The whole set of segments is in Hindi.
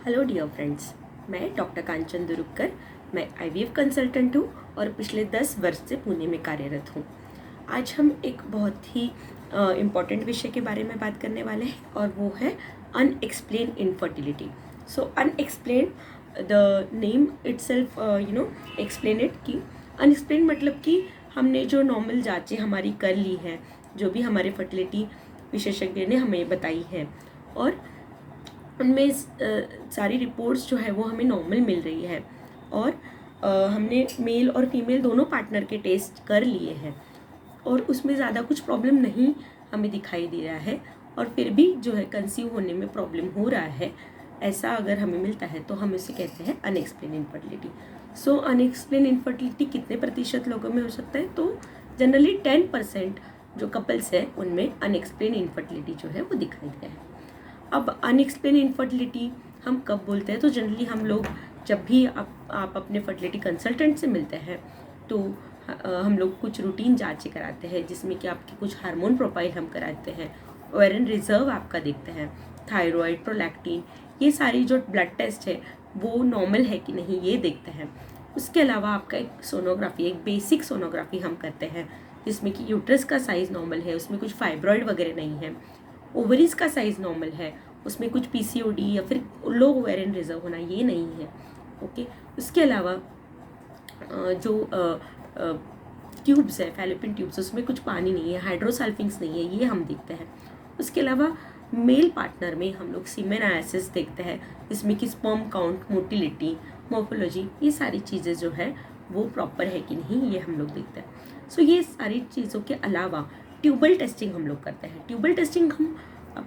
हेलो डियर फ्रेंड्स, मैं डॉक्टर कांचन दुरुक्कर। मैं आईवीएफ कंसल्टेंट हूँ और पिछले 10 वर्ष से पुणे में कार्यरत हूँ। आज हम एक बहुत ही इम्पॉर्टेंट विषय के बारे में बात करने वाले हैं और वो है unexplained infertility. So unexplained, the name itself explain it कि अनएक्सप्लेन मतलब कि हमने जो नॉर्मल जांचें हमारी कर ली हैं, जो भी हमारे फर्टिलिटी विशेषज्ञ ने हमें बताई है, और उनमें सारी रिपोर्ट्स जो है वो हमें नॉर्मल मिल रही है और हमने मेल और फीमेल दोनों पार्टनर के टेस्ट कर लिए हैं और उसमें ज़्यादा कुछ प्रॉब्लम नहीं हमें दिखाई दे रहा है, और फिर भी जो है कंसीव होने में प्रॉब्लम हो रहा है, ऐसा अगर हमें मिलता है तो हम इसे कहते हैं अनएक्सप्लेन इनफर्टिलिटी। सो अनएक्सप्लेन इनफर्टिलिटी कितने प्रतिशत लोगों में हो सकता है? तो जनरली 10% जो कपल्स हैं उनमें अनएक्सप्लेन इनफर्टिलिटी जो है वो दिखाई दिया है। अब अनएक्सप्लेन इनफर्टिलिटी हम कब बोलते हैं? तो जनरली हम लोग जब भी आप अपने फर्टिलिटी कंसल्टेंट से मिलते हैं तो हम लोग कुछ रूटीन जांचें कराते हैं, जिसमें कि आपकी कुछ हार्मोन प्रोफाइल हम कराते हैं, ओवेरियन रिजर्व आपका देखते हैं, थायराइड, प्रोलैक्टिन, ये सारी जो ब्लड टेस्ट है वो नॉर्मल है कि नहीं ये देखते हैं। उसके अलावा आपका एक सोनोग्राफी, एक बेसिक सोनोग्राफी हम करते हैं, जिसमें कि यूट्रस का साइज़ नॉर्मल है, उसमें कुछ फाइब्रॉइड वगैरह नहीं है, ओवरीज का साइज़ नॉर्मल है, उसमें कुछ पीसीओडी या फिर लो ओवेरियन रिजर्व होना ये नहीं है। ओके, उसके अलावा जो ट्यूब्स है, फैलोपियन ट्यूब्स, उसमें कुछ पानी नहीं है, हाइड्रोसल्फिंग्स नहीं है, ये हम देखते हैं। उसके अलावा मेल पार्टनर में हम लोग सीमेन एनालिसिस देखते हैं, जिसमें कि स्पर्म काउंट, मोटिलिटी, मोर्फोलॉजी, ये सारी चीज़ें जो है वो प्रॉपर है कि नहीं ये हम लोग देखते हैं। सो ये सारी चीज़ों के अलावा ट्यूबल टेस्टिंग हम लोग करते हैं। ट्यूबल टेस्टिंग हम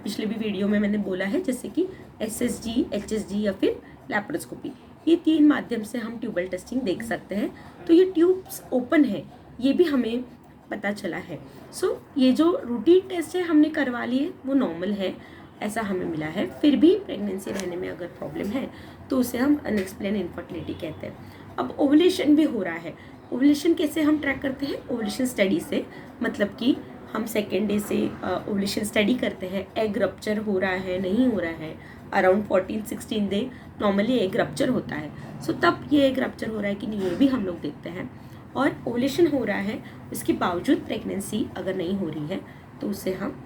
पिछले भी वीडियो में मैंने बोला है, जैसे कि एसएसजी, एचएसजी या फिर लैप्रोस्कोपी, ये 3 माध्यम से हम ट्यूबल टेस्टिंग देख सकते हैं। तो ये ट्यूब्स ओपन है, ये भी हमें पता चला है। सो ये जो रूटीन टेस्ट है हमने करवा लिए, वो नॉर्मल है ऐसा हमें मिला है। फिर भी प्रेगनेंसी रहने में अगर प्रॉब्लम है तो उसे हम अनएक्सप्लेन इनफर्टिलिटी कहते हैं। अब ओवुलेशन भी हो रहा है। ओवुलेशन कैसे हम ट्रैक करते हैं? ओवुलेशन स्टडी से, मतलब कि हम सेकेंड डे से ओवुलेशन स्टडी करते हैं, एग रप्चर हो रहा है नहीं हो रहा है। Around 14-16 day normally egg rupture होता है। सो तब ये एग रप्चर हो रहा है कि नहीं ये भी हम लोग देखते हैं। और ओवुलेशन हो रहा है, इसके बावजूद प्रेगनेंसी अगर नहीं हो रही है तो उसे हम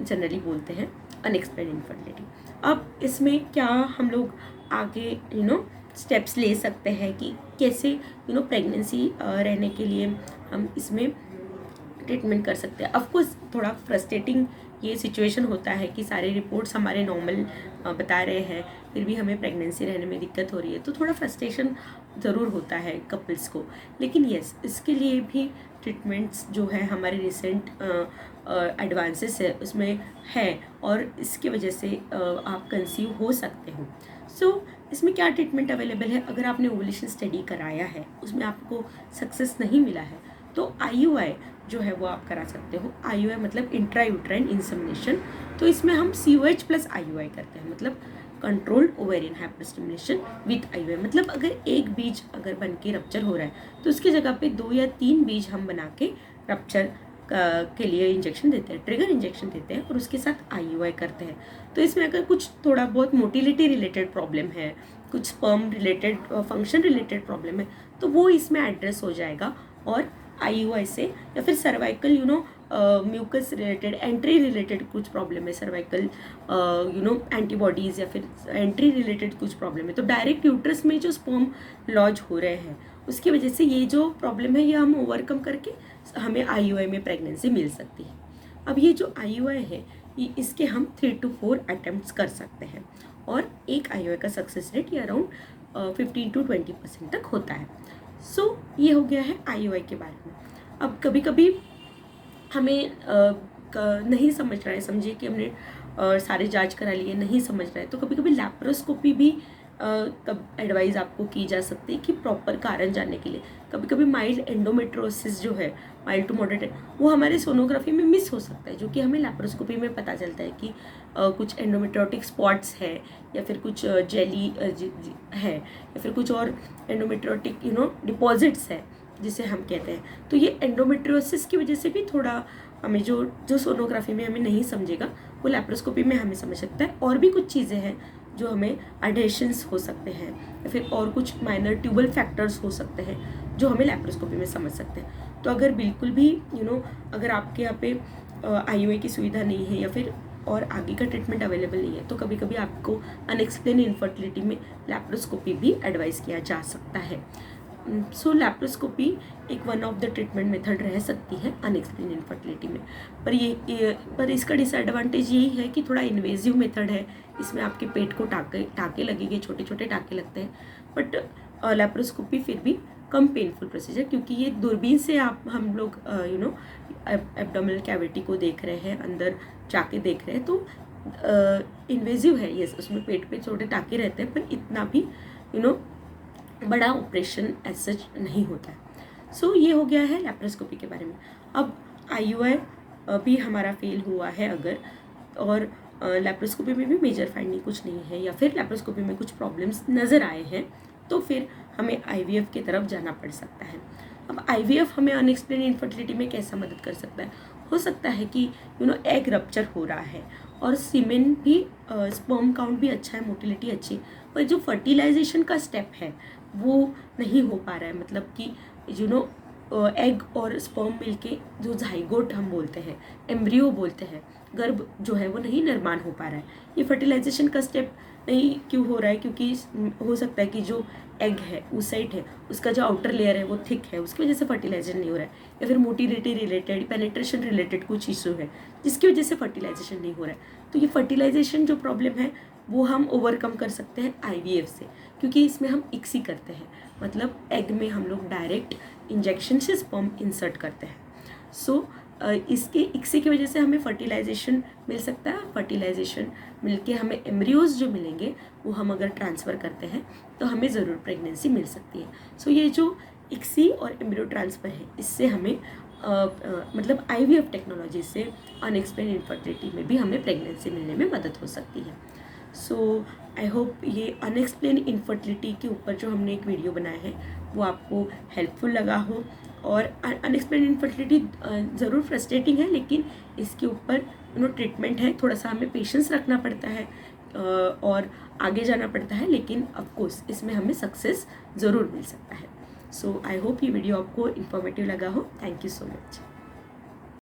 जनरली बोलते हैं अनएक्सप्लेन इनफर्टिलिटी। अब इसमें क्या हम लोग आगे स्टेप्स ले सकते हैं कि कैसे प्रेगनेंसी रहने के लिए हम इसमें ट्रीटमेंट कर सकते हैं। ऑफकोर्स थोड़ा फ्रस्ट्रेटिंग ये सिचुएशन होता है कि सारे रिपोर्ट्स हमारे नॉर्मल बता रहे हैं, फिर भी हमें प्रेगनेंसी रहने में दिक्कत हो रही है, तो थोड़ा फ्रस्ट्रेशन ज़रूर होता है कपल्स को। लेकिन यस, इसके लिए भी ट्रीटमेंट्स जो है हमारे रिसेंट एडवांसेस है उसमें है, और इसकी वजह से आप कंसीव हो सकते हो। सो इसमें क्या ट्रीटमेंट अवेलेबल है? अगर आपने ओवुलेशन स्टडी कराया है, उसमें आपको सक्सेस नहीं मिला है, तो IUI जो है वो आप करा सकते हो। IUI मतलब इंट्रा यूट्राइन इंसेमिनेशन। तो इसमें हम COH प्लस IUI करते हैं, मतलब controlled ovarian hyperstimulation with IUI। मतलब अगर एक बीज अगर बन के रप्चर हो रहा है तो उसकी जगह पे 2 या 3 बीज हम बना के रप्चर के लिए इंजेक्शन देते हैं, ट्रिगर इंजेक्शन देते हैं, और उसके साथ IUI करते हैं। तो इसमें अगर कुछ थोड़ा बहुत मोटिलिटी रिलेटेड प्रॉब्लम है, कुछ sperm related, function related problem है, तो वो इसमें एड्रेस हो जाएगा। और IUI से, या फिर cervical mucus related, entry related कुछ प्रॉब्लम है, सर्वाइकल एंटीबॉडीज़ या फिर एंट्री रिलेटेड कुछ प्रॉब्लम है, तो डायरेक्ट यूट्रस में जो स्पर्म लॉज हो रहे हैं उसकी वजह से ये जो प्रॉब्लम है ये हम ओवरकम करके हमें IUI में प्रेगनेंसी मिल सकती है। अब ये जो IUI है ये इसके हम 3 to 4 अटैम्प्ट्स कर सकते हैं, और एक IUI का सक्सेस रेट ये अराउंड 15 to 20% तक होता है। सो ये हो गया है IUI के बारे में। अब कभी कभी हमें नहीं समझ रहा है, समझिए कि हमने सारे जांच करा लिए, नहीं समझ रहा है, तो कभी कभी लैप्रोस्कोपी भी एडवाइस आपको की जा सकती है कि प्रॉपर कारण जानने के लिए। कभी कभी माइल्ड एंडोमेट्रोसिस जो है, माइल्ड टू मॉडरेट, वो हमारे सोनोग्राफी में मिस हो सकता है, जो कि हमें लैप्रोस्कोपी में पता चलता है कि कुछ एंडोमेट्रोटिक स्पॉट्स है, या फिर कुछ जेली है, या फिर कुछ और एंडोमेट्रोटिक डिपॉजिट्स है जिसे हम कहते हैं। तो ये एंडोमेट्रियोसिस की वजह से भी थोड़ा हमें जो सोनोग्राफी में हमें नहीं समझेगा वो लैप्रोस्कोपी में हमें समझ सकता है। और भी कुछ चीज़ें हैं जो हमें अडेशंस हो सकते हैं या फिर और कुछ माइनर ट्यूबल फैक्टर्स हो सकते हैं जो हमें लैप्रोस्कोपी में समझ सकते हैं। तो अगर बिल्कुल भी अगर आपके यहाँ पे IUI की सुविधा नहीं है या फिर और आगे का ट्रीटमेंट अवेलेबल नहीं है, तो कभी कभी आपको अनएक्सप्लेन इनफर्टिलिटी में लैप्रोस्कोपी भी एडवाइस किया जा सकता है। सो लैप्रोस्कोपी एक one of the treatment method रह सकती है अनएक्सप्लेन इनफर्टिलिटी में, पर इसका डिसएडवांटेज यही है कि थोड़ा इन्वेजिव मेथड है। इसमें आपके पेट को टाँके लगेंगे, छोटे छोटे टाँके लगते हैं। बट लैप्रोस्कोपी फिर भी कम पेनफुल प्रोसीजर, क्योंकि ये दूरबीन से हम लोग एब्डोमिनल कैविटी को देख रहे हैं, अंदर जाके देख रहे हैं, तो इन्वेजिव है। यस, उसमें पेट पे छोटे टाँके रहते हैं, पर इतना भी बड़ा ऑपरेशन एज सच नहीं होता है। सो ये हो गया है लैप्रोस्कोपी के बारे में। अब IUI भी हमारा फेल हुआ है अगर, और लैप्रोस्कोपी में भी मेजर फाइंडिंग कुछ नहीं है, या फिर लैप्रोस्कोपी में कुछ प्रॉब्लम्स नज़र आए हैं, तो फिर हमें IVF की तरफ जाना पड़ सकता है। अब IVF हमें अनएक्सप्लेन इनफर्टिलिटी में कैसा मदद कर सकता है? हो सकता है कि एग रप्चर हो रहा है और सीमेन भी, स्पर्म काउंट भी अच्छा है, मोटिलिटी अच्छी, पर जो फर्टिलाइजेशन का स्टेप है वो नहीं हो पा रहा है। मतलब कि एग और स्पर्म मिलके जो जाइगोट हम बोलते हैं, एम्ब्रियो बोलते हैं, गर्भ जो है वो नहीं निर्माण हो पा रहा है। ये फर्टिलाइजेशन का स्टेप नहीं क्यों हो रहा है? क्योंकि हो सकता है कि जो एग है, oocyte है, उसका जो आउटर लेयर है वो थिक है, उसकी वजह से फर्टिलाइजेशन नहीं हो रहा है, या फिर मोटिलिटी रिलेटेड, पेनिट्रेशन रिलेटेड कुछ इशू है जिसकी वजह से फर्टिलाइजेशन नहीं हो रहा है। तो ये फर्टिलाइजेशन जो प्रॉब्लम है वो हम ओवरकम कर सकते हैं IVF से, क्योंकि इसमें हम ICSI करते हैं, मतलब एग में हम लोग डायरेक्ट इंजेक्शन से स्पर्म इंसर्ट करते हैं। सो इसके ICSI की वजह से हमें फर्टिलाइजेशन मिल सकता है। फर्टिलाइजेशन मिलके हमें एम्ब्रियोज जो मिलेंगे वो हम अगर ट्रांसफ़र करते हैं तो हमें ज़रूर प्रेगनेंसी मिल सकती है। सो ये जो ICSI और एम्ब्रियो ट्रांसफ़र है, इससे हमें मतलब IVF टेक्नोलॉजी से अनएक्सप्लेन इनफर्टिलिटी में भी हमें प्रेगनेंसी मिलने में मदद हो सकती है। सो आई होप ये अनएक्सप्लेन इनफर्टिलिटी के ऊपर जो हमने एक वीडियो बनाया है वो आपको हेल्पफुल लगा हो। और अनएक्सप्लेन इनफर्टिलिटी ज़रूर फ्रस्ट्रेटिंग है, लेकिन इसके ऊपर ट्रीटमेंट है, थोड़ा सा हमें पेशेंस रखना पड़ता है और आगे जाना पड़ता है, लेकिन ऑफकोर्स इसमें हमें सक्सेस ज़रूर मिल सकता है। सो आई होप ये वीडियो आपको इन्फॉर्मेटिव लगा हो। Thank you so much.